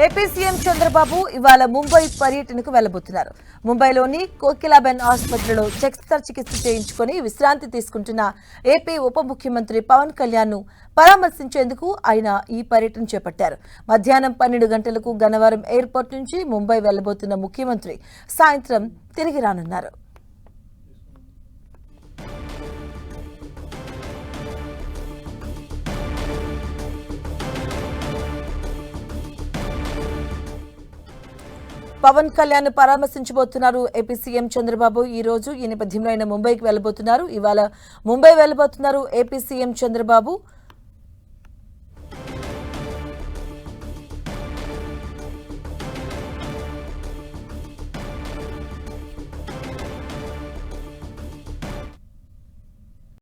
AP CM Chandrababu ఇవాళ ముంబై పర్యటనకు వెళ్లబోతున్నారు. ముంబైలోని కోకిలాబెన్ ఆసుపత్రిలో చికిత్స చేయించుకుని విశ్రాంతి తీసుకుంటున్న ఏపీ ఉప ముఖ్యమంత్రి పవన్ కళ్యాణ్ ను పరామర్శించేందుకు ఆయన ఈ పర్యటన చేపట్టారు. మధ్యాహ్నం 12 గంటలకు గన్నవరం ఎయిర్పోర్ట్ నుంచి ముంబై వెళ్లబోతున్న ముఖ్యమంత్రి సాయంత్రం తిరిగి రానున్నారు. పవన్ కళ్యాణ్ పరామర్శించబోతున్నారు ఏపీ సీఎం చంద్రబాబు. ఈ రోజు ఈ నేపథ్యంలో ఆయన ముంబైకి వెళ్లబోతున్నారు. ఇవాళ ముంబై వెళ్లబోతున్నారు ఏపీ సీఎం చంద్రబాబు.